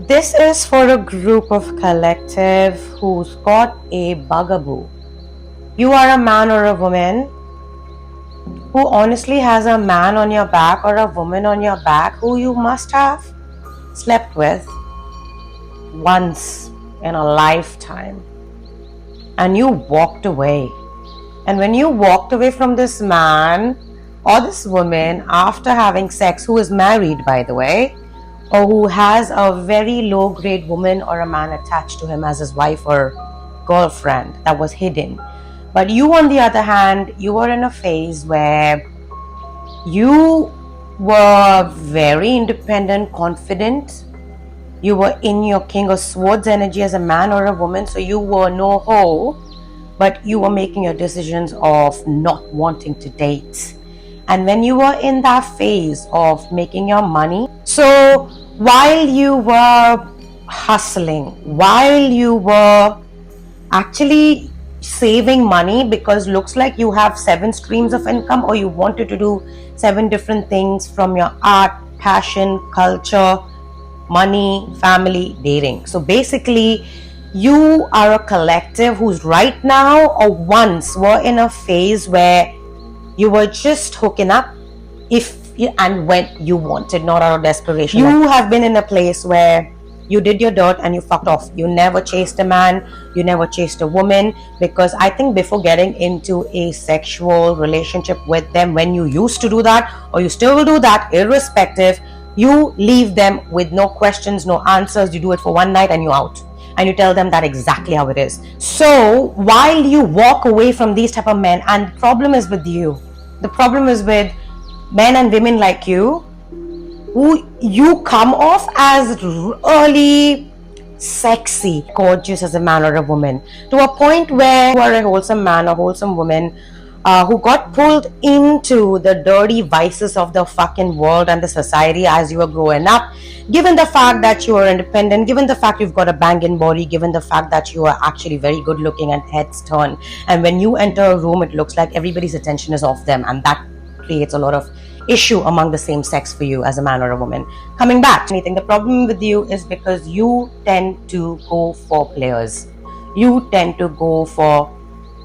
This is for a group of collective who's got a bugaboo. You are a man or a woman who honestly has a man on your back or a woman on your back who you must have slept with once in a lifetime, and you walked away. And when you walked away from this man or this woman after having sex, who is married by the way, or who has a very low grade woman or a man attached to him as his wife or girlfriend that was hidden. But you, on the other hand, you were in a phase where you were very independent, confident. You were in your King of Swords energy as a man or a woman, so you were no hoe, but you were making your decisions of not wanting to date. And when you were in that phase of making your money, so while you were hustling, while you were actually saving money, because looks like you have 7 streams of income, or you wanted to do 7 different things from your art, passion, culture, money, family, dating. So basically, you are a collective who's right now or once were in a phase where you were just hooking up if and when you wanted, not out of desperation. You have been in a place where you did your dirt and you fucked off. You never chased a man, you never chased a woman, because I think before getting into a sexual relationship with them, when you used to do that, or you still will do that, irrespective, you leave them with no questions, no answers. You do it for one night and you're out. And you tell them that exactly how it is. So while you walk away from these type of men, and the problem is with you, the problem is with men and women like you, who you come off as really sexy, gorgeous as a man or a woman, to a point where you are a wholesome man or wholesome woman who got pulled into the dirty vices of the fucking world and the society as you were growing up, given the fact that you are independent, given the fact you've got a banging body, given the fact that you are actually very good looking and heads turn, and when you enter a room it looks like everybody's attention is off them, and that creates a lot of issue among the same sex for you as a man or a woman. Coming back to anything, the problem with you is because you tend to go for players. You tend to go for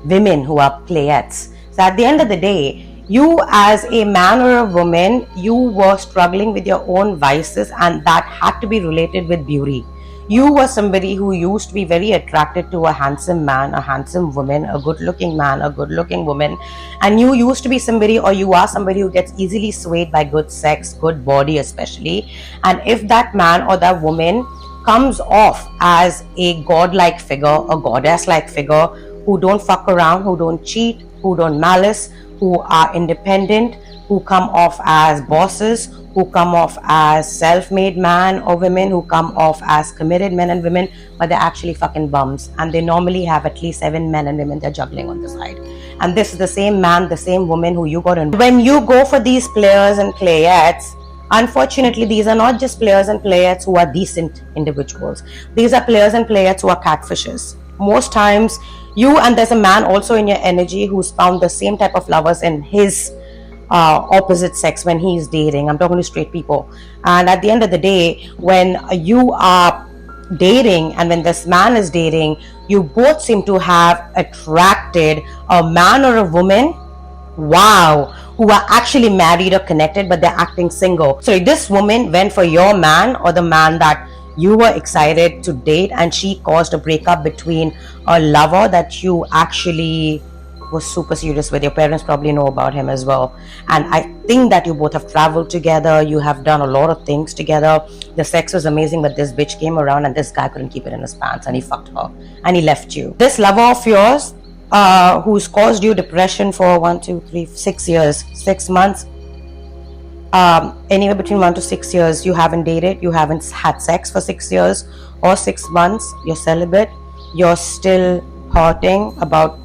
women who are playettes. So at the end of the day, you as a man or a woman, you were struggling with your own vices, and that had to be related with beauty. You were somebody who used to be very attracted to a handsome man, a handsome woman, a good looking man, a good looking woman, and you used to be somebody, or you are somebody who gets easily swayed by good sex, good body especially. And if that man or that woman comes off as a godlike figure, a goddess-like figure, who don't fuck around, who don't cheat, who don't malice, who are independent, who come off as bosses, who come off as self-made man or women, who come off as committed men and women, but they're actually fucking bums, and they normally have at least 7 men and women they're juggling on the side. And this is the same man, the same woman who you got in. When you go for these players and playettes, unfortunately, these are not just players and playettes who are decent individuals. These are players and playettes who are catfishes. Most times, and there's a man also in your energy who's found the same type of lovers in his opposite sex when he's dating. I'm talking to straight people. And at the end of the day, when you are dating and when this man is dating, you both seem to have attracted a man or a woman, wow, who are actually married or connected, but they're acting single. So this woman went for your man, or the man that you were excited to date, and she caused a breakup between a lover that you actually was super serious with. Your parents probably know about him as well, and I think that you both have traveled together, you have done a lot of things together, the sex was amazing, but this bitch came around and this guy couldn't keep it in his pants and he fucked her and he left you. This lover of yours who's caused you depression for 6 years, 6 months, anywhere between 1 to 6 years, you haven't dated, you haven't had sex for 6 years or 6 months, you're celibate, you're still hurting about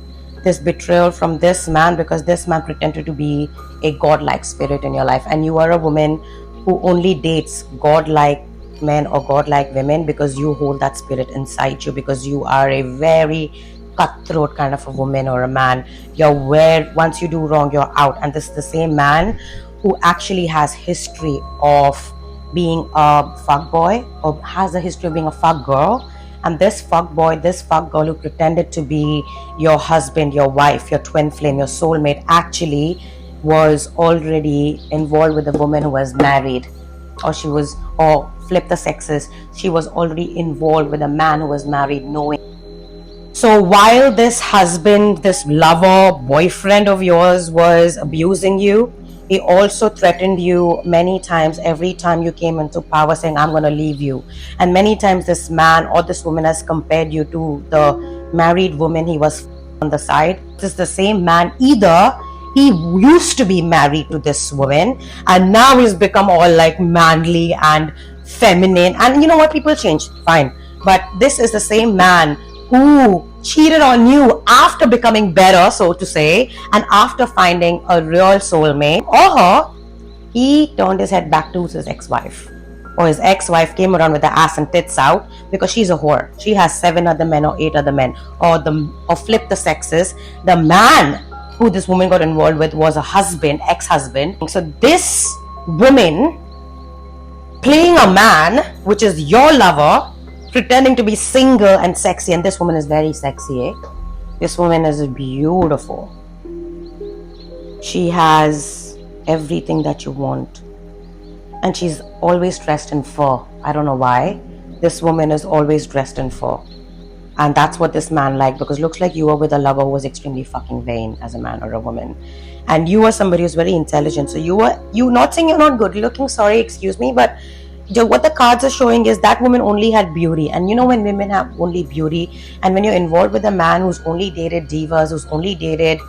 this betrayal from this man, because this man pretended to be a godlike spirit in your life, and you are a woman who only dates godlike men or godlike women because you hold that spirit inside you, because you are a very cutthroat kind of a woman or a man. You're where once you do wrong, you're out. And this is the same man who actually has history of being a fuckboy or has a history of being a fuck girl. And this fuckboy, this fuck girl who pretended to be your husband, your wife, your twin flame, your soulmate, actually was already involved with a woman who was married, or flip the sexes, she was already involved with a man who was married, knowing. So while this husband, this lover, boyfriend of yours was abusing you, he also threatened you many times every time you came into power, saying, I'm going to leave you. And many times this man or this woman has compared you to the married woman he was on the side. This is the same man. Either he used to be married to this woman and now he's become all like manly and feminine. And you know what? People change. Fine. But this is the same man who cheated on you after becoming better, so to say, and after finding a real soulmate, or he turned his head back to his ex-wife, or his ex-wife came around with the ass and tits out because she's a whore. She has 7 other men or 8 other men, or flip the sexes. The man who this woman got involved with was a husband, ex-husband. So this woman playing a man, which is your lover, pretending to be single and sexy, and this woman is very sexy, eh? This woman is beautiful. She has everything that you want, and she's always dressed in fur. I don't know why. This woman is always dressed in fur, and that's what this man liked, because looks like you were with a lover who was extremely fucking vain as a man or a woman, and you are somebody who's very intelligent. So you not saying you're not good looking, sorry, excuse me, but what the cards are showing is that woman only had beauty. And you know, when women have only beauty, and when you're involved with a man who's only dated divas, who's only dated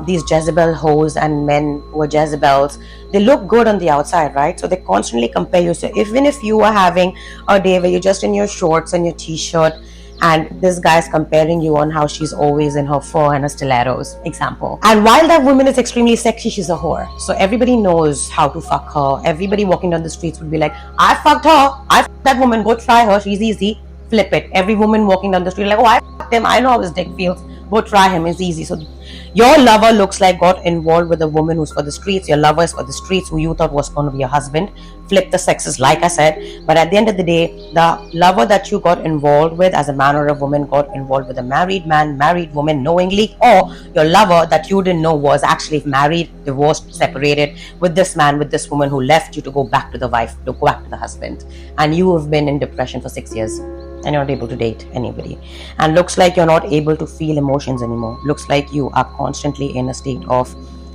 these Jezebel hoes and men who are Jezebels, they look good on the outside, right? So they constantly compare you. So even if you are having a day where you're just in your shorts and your t-shirt, and this guy's comparing you on how she's always in her fur and her stilettos, example. And while that woman is extremely sexy, she's a whore. So everybody knows how to fuck her. Everybody walking down the streets would be like, I fucked her. I fucked that woman. Go try her. She's easy. Flip it. Every woman walking down the street like, oh, I fucked him. I know how his dick feels. Go try him. It's easy. So your lover looks like got involved with a woman who's for the streets. Your lover is for the streets, who you thought was going to be your husband. Flip the sexes, like I said. But at the end of the day, the lover that you got involved with as a man or a woman got involved with a married man, married woman knowingly, or your lover that you didn't know was actually married, divorced, separated with this man, with this woman who left you to go back to the wife, to go back to the husband. And you have been in depression for 6 years. And you're not able to date anybody, and looks like you're not able to feel emotions anymore. Looks like you are constantly in a state of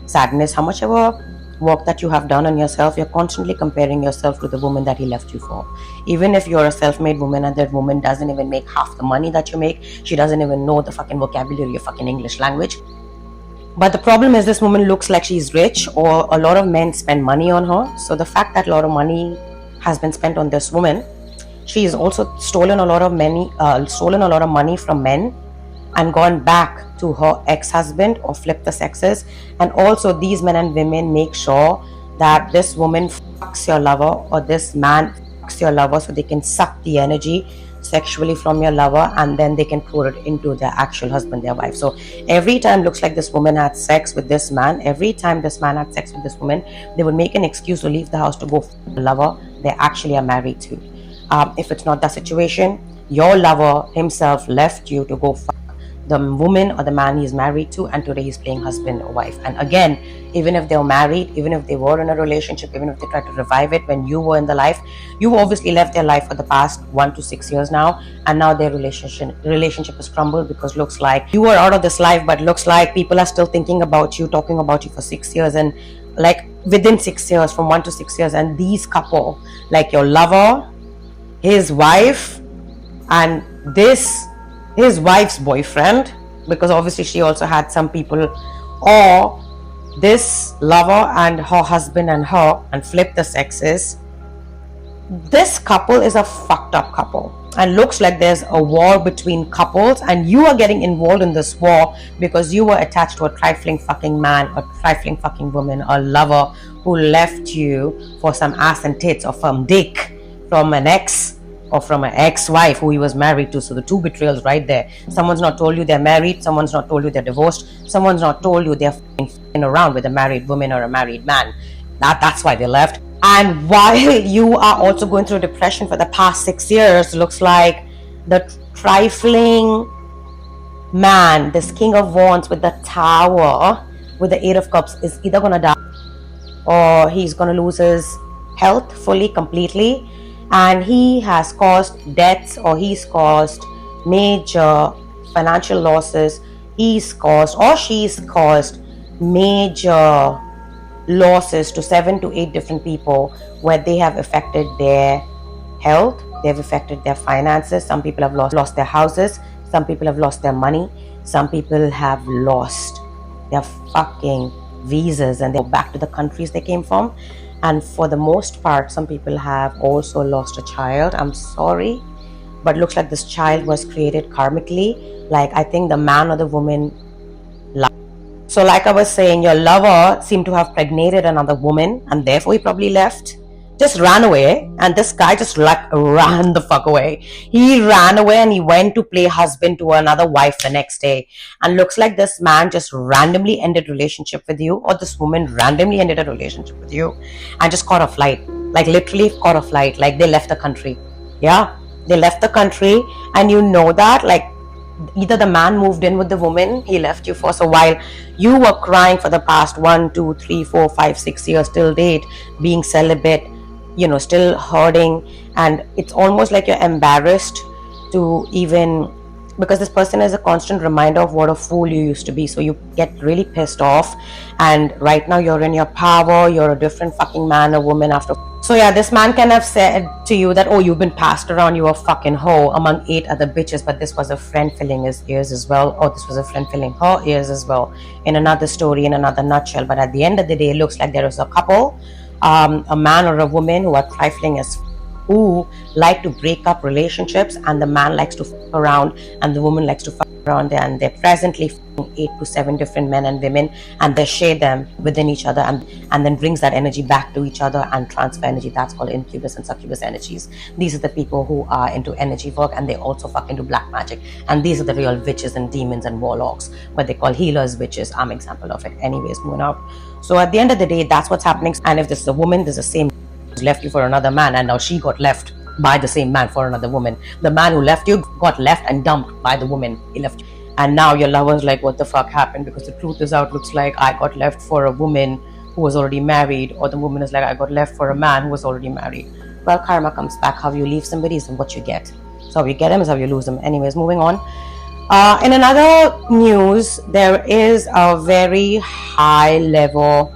sadness. How much ever work that you have done on yourself, you're constantly comparing yourself to the woman that he left you for. Even if you're a self-made woman and that woman doesn't even make half the money that you make, she doesn't even know the fucking vocabulary of fucking English language. But the problem is, this woman looks like she's rich, or a lot of men spend money on her. So the fact that a lot of money has been spent on this woman, she's also stolen a lot of money from men and gone back to her ex-husband, or flip the sexes. And also these men and women make sure that this woman fucks your lover, or this man fucks your lover, so they can suck the energy sexually from your lover, and then they can pour it into their actual husband, their wife. So every time looks like this woman had sex with this man, every time this man had sex with this woman, they would make an excuse to leave the house to go f*** the lover they actually are married to. If it's not that situation, your lover himself left you to go fuck the woman or the man he's married to, and today he's playing husband or wife. And again, even if they were married, even if they were in a relationship, even if they tried to revive it when you were in the life, you obviously left their life for the past 1 to 6 years now, and now their relationship has crumbled, because looks like you were out of this life, but looks like people are still thinking about you, talking about you for 6 years, and like within 6 years, from 1 to 6 years. And these couple, like your lover, his wife, and his wife's boyfriend, because obviously she also had some people, or this lover and her husband and her, and flip the sexes. This couple is a fucked up couple, and looks like there's a war between couples, and you are getting involved in this war because you were attached to a trifling fucking man, a trifling fucking woman, a lover who left you for some ass and tits, or from dick from an ex, or from an ex-wife who he was married to. So the two betrayals right there. Someone's not told you they're married, someone's not told you they're divorced, someone's not told you they're f***ing around with a married woman or a married man. That's why they left. And while you are also going through depression for the past 6 years, looks like the trifling man, this King of Wands with the Tower, with the Eight of Cups, is either gonna die or he's gonna lose his health fully, completely, and he has caused deaths, or he's caused major financial losses. He's caused, or she's caused, major losses to 7 to 8 different people, where they have affected their health, they've affected their finances. Some people have lost their houses, some people have lost their money, some people have lost their fucking visas and they go back to the countries they came from. And for the most part, some people have also lost a child. I'm sorry, but looks like this child was created karmically. Like, I think the man or the woman. So like I was saying, your lover seemed to have pregnated another woman, and therefore he probably left, just ran away. And this guy just like ran the fuck away. He ran away and he went to play husband to another wife the next day. And looks like this man just randomly ended relationship with you, or this woman randomly ended a relationship with you and just caught a flight. Like literally caught a flight. Like they left the country. Yeah, they left the country, and you know that, like, either the man moved in with the woman, he left you for. So while you were crying for the past 1, 2, 3, 4, 5, 6 years till date, being celibate, you know, still hurting, and it's almost like you're embarrassed to even, because this person is a constant reminder of what a fool you used to be. So you get really pissed off, and right now you're in your power, you're a different fucking man or woman after. So yeah, this man can have said to you that, oh, you've been passed around, you a fucking hoe among 8 other bitches, but this was a friend filling his ears as well, or this was a friend filling her ears as well, in another story, in another nutshell. But at the end of the day, it looks like there is a couple, a man or a woman, who are trifling as, who like to break up relationships, and the man likes to fuck around and the woman likes to fuck around, and they're presently 8 to 7 different men and women, and they share them within each other, and then brings that energy back to each other and transfer energy. That's called incubus and succubus energies. These are the people who are into energy work, and they also fuck into black magic, and these are the real witches and demons and warlocks, what they call healers, witches. I'm an example of it. Anyways, moving up. So at the end of the day, that's what's happening. And if this is a woman, there's the same left you for another man, and now she got left by the same man for another woman. The man who left you got left and dumped by the woman he left you. And now your lover's like, what the fuck happened? Because the truth is out. Looks like I got left for a woman who was already married, or the woman is like, I got left for a man who was already married. Well, karma comes back. How you leave somebody is what you get. So how you get them is how you lose them. Anyways, moving on. In another news, there is a very high level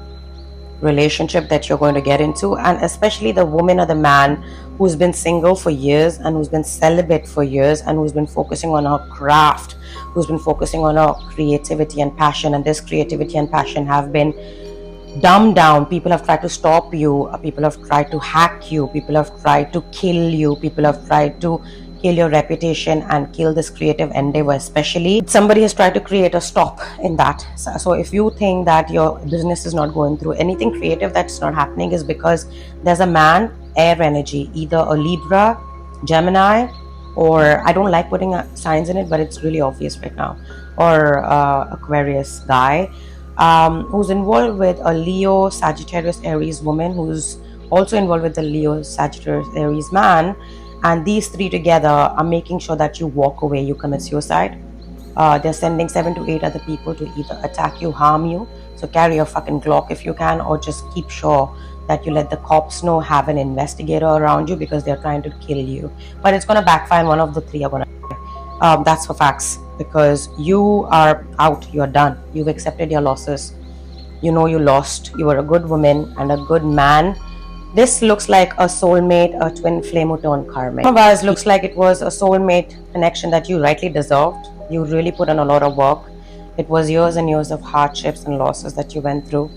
relationship that you're going to get into, and especially the woman or the man who's been single for years, and who's been celibate for years, and who's been focusing on her craft, who's been focusing on her creativity and passion. And this creativity and passion have been dumbed down. People have tried to stop you, people have tried to hack you, people have tried to kill you, people have tried to kill your reputation and kill this creative endeavor. Especially somebody has tried to create a stop in that. So if you think that your business is not going through anything creative, that's not happening, is because there's a man, air energy, either a Libra, Gemini, or I don't like putting signs in it, but it's really obvious right now, or Aquarius guy, who's involved with a Leo, Sagittarius, Aries woman, who's also involved with the Leo, Sagittarius, Aries man. And these 3 together are making sure that you walk away, you commit suicide. They're sending 7 to 8 other people to either attack you, harm you. So carry a fucking Glock if you can, or just keep sure that you let the cops know, have an investigator around you, because they're trying to kill you. But it's going to backfire, and one of the 3 are going to that's for facts, because you are out, you're done, you've accepted your losses. You know you lost. You were a good woman and a good man. This looks like a soulmate, a twin flame who turned karmic. Some of us looks like it was a soulmate connection that you rightly deserved. You really put in a lot of work. It was years and years of hardships and losses that you went through.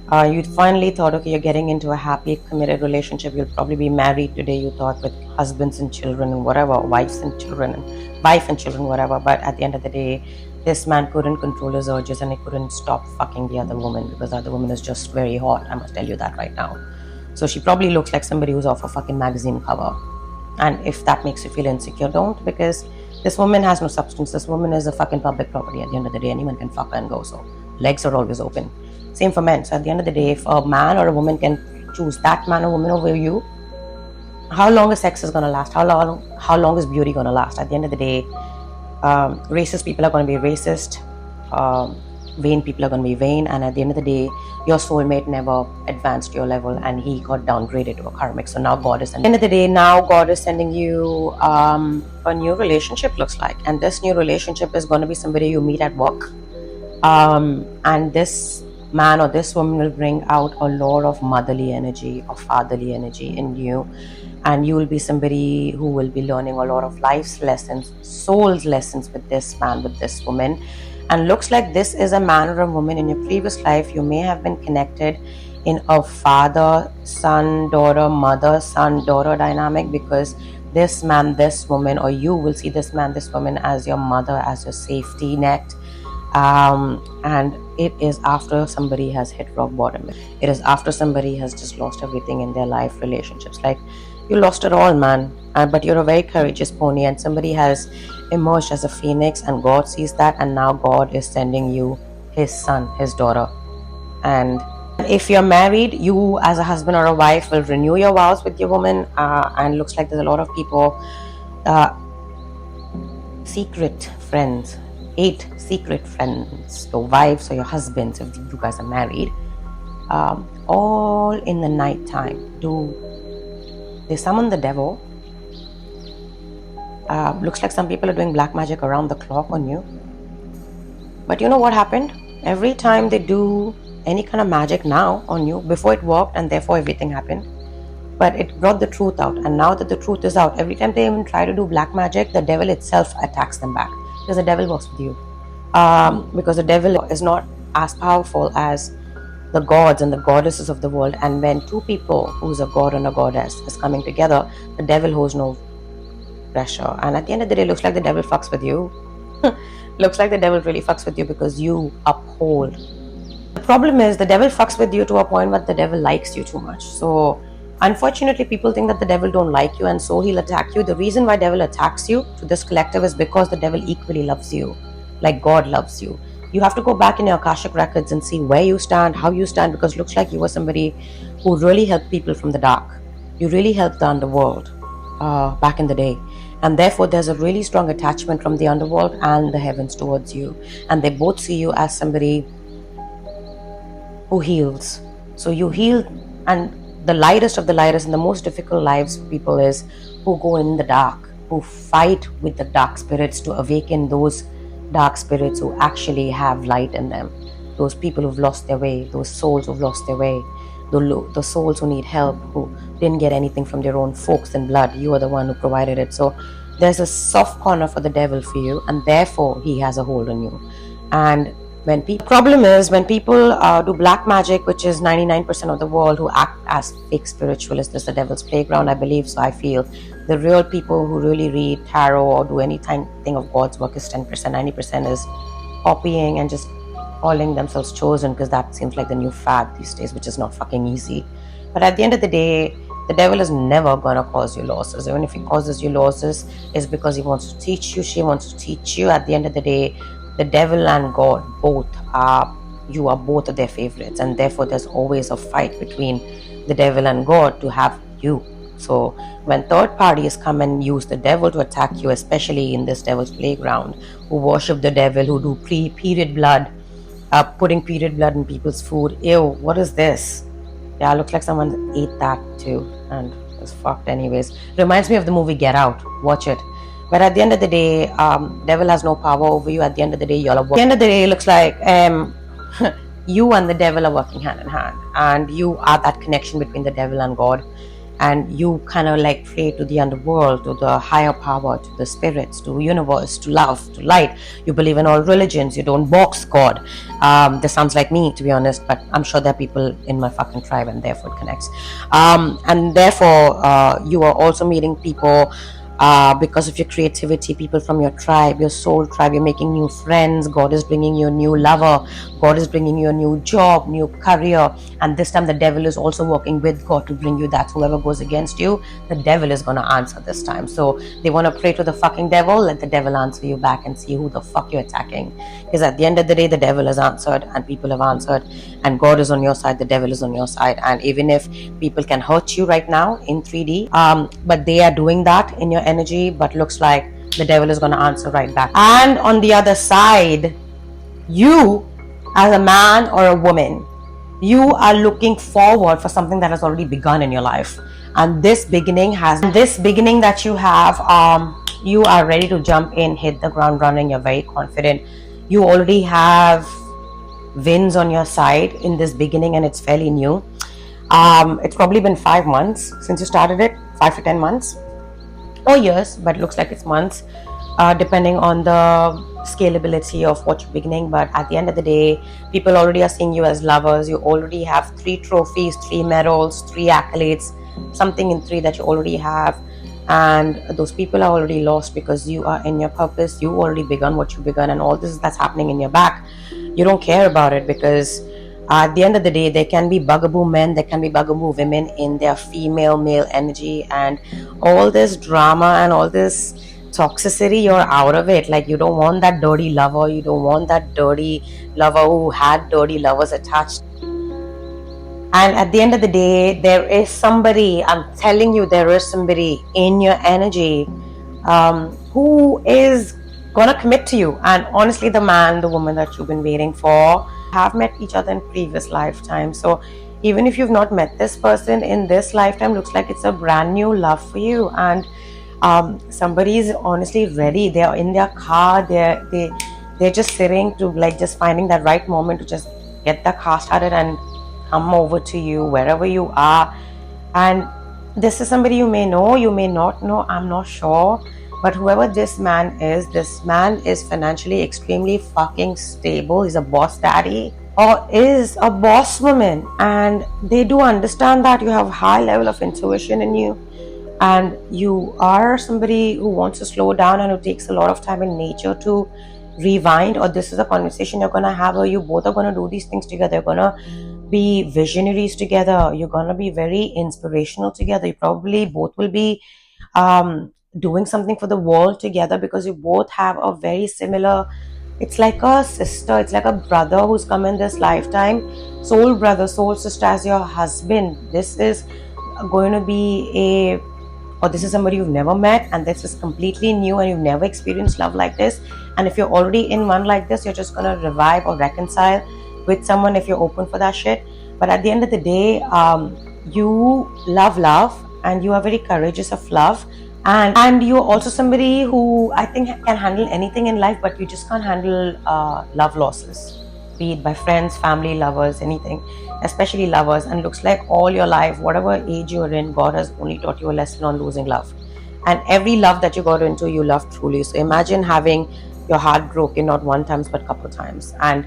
You finally thought, okay, you're getting into a happy, committed relationship. You'll probably be married today, you thought, with husbands and children and whatever, wives and children, and wife and children, whatever. But at the end of the day, this man couldn't control his urges, and he couldn't stop fucking the other woman, because the other woman is just very hot. I must tell you that right now. So she probably looks like somebody who's off a fucking magazine cover. And if that makes you feel insecure, don't, because this woman has no substance. This woman is a fucking public property. At the end of the day, anyone can fuck her and go. So legs are always open. Same for men. So at the end of the day, if a man or a woman can choose that man or woman over you, how long is sex is going to last? How long is beauty going to last? At the end of the day, racist people are going to be racist, vain people are going to be vain, and at the end of the day, your soulmate never advanced to your level and he got downgraded to a karmic. So now God is, at the end of the day, now God is sending you a new relationship, looks like, and this new relationship is going to be somebody you meet at work, and this man or this woman will bring out a lot of motherly energy or fatherly energy in you, and you will be somebody who will be learning a lot of life's lessons, soul's lessons with this man, with this woman. And looks like this is a man or a woman in your previous life. You may have been connected in a father, son, daughter, mother, son, daughter dynamic, because this man, this woman, or you will see this man, this woman as your mother, as your safety net. And it is after somebody has hit rock bottom. It is after somebody has just lost everything in their life, relationships. Like, you lost it all, man. But you're a very courageous pony, and somebody has emerged as a phoenix, and God sees that, and now God is sending you his son, his daughter. And if you're married, you as a husband or a wife will renew your vows with your woman, and looks like there's a lot of people, secret friends, 8 secret friends, your wives or your husbands, if you guys are married, all in the night time. They summon the devil. Looks like some people are doing black magic around the clock on you. But you know what happened? Every time they do any kind of magic now on you, before it worked and therefore everything happened, but it brought the truth out. And now that the truth is out, every time they even try to do black magic, the devil itself attacks them back, because the devil works with you. Because the devil is not as powerful as the gods and the goddesses of the world. And when two people, who's a god and a goddess, is coming together, the devil holds no pressure. And at the end of the day, looks like the devil fucks with you. Looks like the devil really fucks with you because you uphold. The problem is the devil fucks with you to a point where the devil likes you too much. So unfortunately, people think that the devil don't like you, and so he'll attack you. The reason why devil attacks you to this collective is because the devil equally loves you, like God loves you. You have to go back in your Akashic records and see where you stand, how you stand, because it looks like you were somebody who really helped people from the dark. You really helped the underworld back in the day. And therefore, there's a really strong attachment from the underworld and the heavens towards you. And they both see you as somebody who heals. So you heal, and the lightest of the lightest and the most difficult lives people is who go in the dark, who fight with the dark spirits to awaken those dark spirits who actually have light in them. Those people who've lost their way, those souls who've lost their way, the souls who need help, who didn't get anything from their own folks and blood. You are the one who provided it. So there's a soft corner for the devil for you, and therefore he has a hold on you. And the problem is when people do black magic, which is 99% of the world who act as fake spiritualists, is the devil's playground, I believe. So I feel the real people who really read tarot or do any thing of God's work is 10%. 90% is copying and just calling themselves chosen, because that seems like the new fad these days, which is not fucking easy. But at the end of the day, the devil is never going to cause you losses. Even if he causes you losses, it's because he wants to teach you, she wants to teach you. At the end of the day, the devil and God you are both of their favorites, and therefore there's always a fight between the devil and God to have you. So when third parties come and use the devil to attack you, especially in this devil's playground, who worship the devil, who do period blood, putting period blood in people's food. Ew, what is this? Yeah, looks like someone ate that too and was fucked anyways. Reminds me of the movie Get Out. Watch it. But at the end of the day, devil has no power over you. At the end of the day, y'all are working. At the end of the day, it looks like you and the devil are working hand in hand, and you are that connection between the devil and God. And you kind of like pray to the underworld, to the higher power, to the spirits, to universe, to love, to light. You believe in all religions. You don't box God. This sounds like me, to be honest, but I'm sure there are people in my fucking tribe, and therefore it connects. And therefore, you are also meeting people because of your creativity, people from your tribe, your soul tribe, you're making new friends. God is bringing you a new lover. God is bringing you a new job, new career. And this time the devil is also working with God to bring you that. Whoever goes against you, the devil is going to answer this time. So they want to pray to the fucking devil, let the devil answer you back and see who the fuck you're attacking. Because at the end of the day, the devil has answered and people have answered, and God is on your side, the devil is on your side. And even if people can hurt you right now in 3D, but they are doing that in your energy, but looks like the devil is going to answer right back. And on the other side, you as a man or a woman, you are looking forward for something that has already begun in your life, and this beginning that you have, you are ready to jump in, hit the ground running. You're very confident. You already have wins on your side in this beginning, and it's fairly new. It's probably been 5 months since you started it, 5 to 10 months or years, but it looks like it's months, depending on the scalability of what you're beginning. But at the end of the day, people already are seeing you as lovers. You already have 3 trophies, 3 medals, 3 accolades, something in 3 that you already have. And those people are already lost because you are in your purpose. You already begun what you begun, and all this that's happening in your back, you don't care about it, because at the end of the day, there can be bugaboo men, there can be bugaboo women in their female male energy, and all this drama and all this toxicity, you're out of it. Like, you don't want that dirty lover, you don't want that dirty lover who had dirty lovers attached. And at the end of the day, there is somebody, I'm telling you, there is somebody in your energy who is gonna commit to you. And honestly, the man, the woman that you've been waiting for have met each other in previous lifetimes. So even if you've not met this person in this lifetime, looks like it's a brand new love for you. And somebody is honestly ready. They're in their car, they're just sitting to, like, just finding that right moment to just get the car started and come over to you wherever you are. And this is somebody you may know, you may not know, I'm not sure. But whoever this man is financially extremely fucking stable. He's a boss daddy or is a boss woman, and they do understand that you have high level of intuition in you, and you are somebody who wants to slow down and who takes a lot of time in nature to rewind. Or this is a conversation you're gonna have, or you both are gonna do these things together. You're gonna be visionaries together. You're gonna be very inspirational together. You probably both will be doing something for the world together, because you both have a very similar, it's like a sister, it's like a brother who's come in this lifetime, soul brother, soul sister as your husband. This is going to be or this is somebody you've never met, and this is completely new, and you've never experienced love like this. And if you're already in one like this, you're just gonna revive or reconcile with someone if you're open for that shit. But at the end of the day, you love, and you are very courageous of love. And you're also somebody who I think can handle anything in life, but you just can't handle love losses, be it by friends, family, lovers, anything, especially lovers. And looks like all your life, whatever age you're in, God has only taught you a lesson on losing love. And every love that you got into, you love truly. So imagine having your heart broken not one time but a couple times. And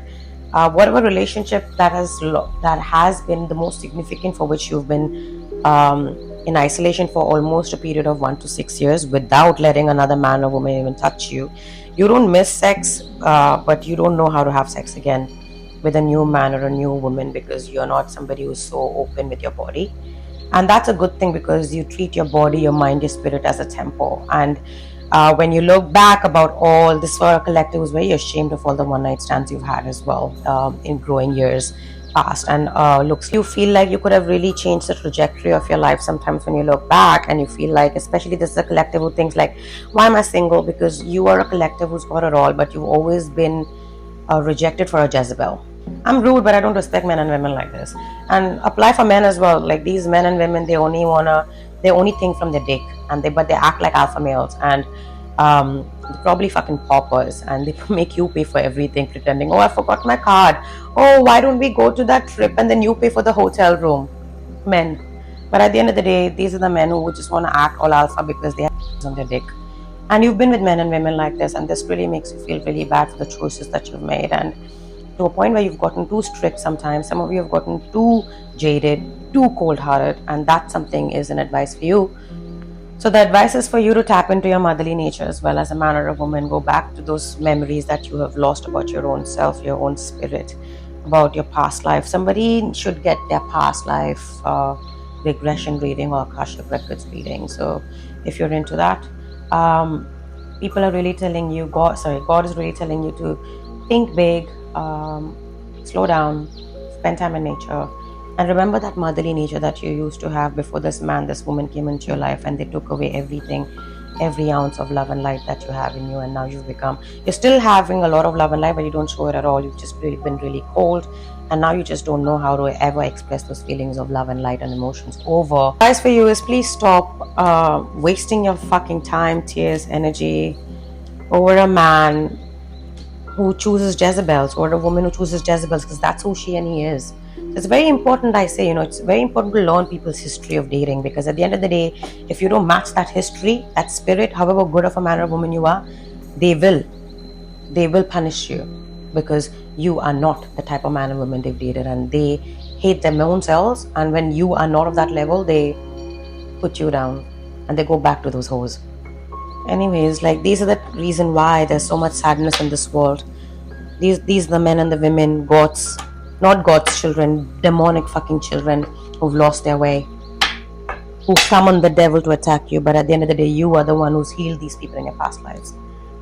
whatever relationship that has been the most significant, for which you've been in isolation for almost a period of 1 to 6 years without letting another man or woman even touch you. You don't miss sex, but you don't know how to have sex again with a new man or a new woman, because you're not somebody who's so open with your body. And that's a good thing, because you treat your body, your mind, your spirit as a temple. And when you look back about all this, for a collective who's very ashamed of all the one night stands you've had as well in growing years past. And you feel like you could have really changed the trajectory of your life sometimes when you look back, and you feel like, especially this is a collective who thinks like, why am I single? Because you are a collective who's got it all, but you've always been rejected for a Jezebel. I'm rude, but I don't respect men and women like this. And apply for men as well. Like, these men and women, they only think from their dick, but they act like alpha males, and they're probably fucking paupers, and they make you pay for everything, pretending, oh, I forgot my card, oh, why don't we go to that trip, and then you pay for the hotel room. Men. But at the end of the day, these are the men who just want to act all alpha because they have on their dick. And you've been with men and women like this, and this really makes you feel really bad for the choices that you've made, and to a point where you've gotten too strict sometimes. Some of you have gotten too jaded, too cold-hearted, and that something is an advice for you. So the advice is for you to tap into your motherly nature as well. As a man or a woman, go back to those memories that you have lost about your own self, your own spirit, about your past life. Somebody should get their past life regression reading or Akashic Records reading. So if you're into that, people are really telling you, God is really telling you to think big, slow down, spend time in nature, and remember that motherly nature that you used to have before this man, this woman came into your life and they took away everything, every ounce of love and light that you have in you. And now you're still having a lot of love and light, but you don't show it at all. You've just really been really cold, and now you just don't know how to ever express those feelings of love and light and emotions over. Advice for you is please stop wasting your fucking time, tears, energy over a man who chooses Jezebels, or a woman who chooses Jezebels, because that's who she and he is. So it's very important, I say, it's very important to learn people's history of dating, because at the end of the day, if you don't match that history, that spirit, however good of a man or woman you are, they will punish you, because you are not the type of man or woman they've dated, and they hate their own selves, and when you are not of that level, they put you down and they go back to those hoes. Anyways, these are the reason why there's so much sadness in this world. These are the men and the women, not God's children, demonic fucking children who've lost their way, who summon the devil to attack you. But at the end of the day, you are the one who's healed these people in your past lives.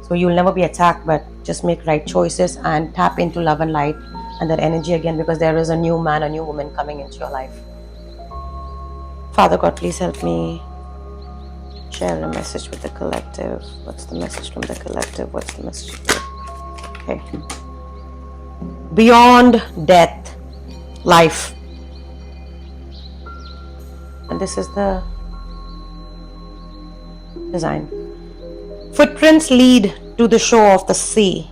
So you'll never be attacked, but just make right choices and tap into love and light and that energy again, because there is a new man, a new woman coming into your life. Father God, please help me share a message with the collective. What's the message from the collective? What's the message? Okay. Beyond death, life. And this is the design. Footprints lead to the shore of the sea.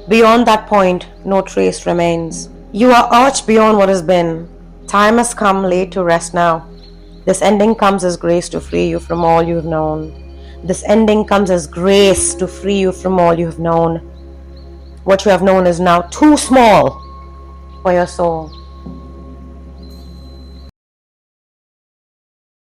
Beyond that point, no trace remains. You are arched beyond what has been. Time has come, laid to rest now. This ending comes as grace to free you from all you have known. This ending comes as grace to free you from all you have known. What you have known is now too small for your soul.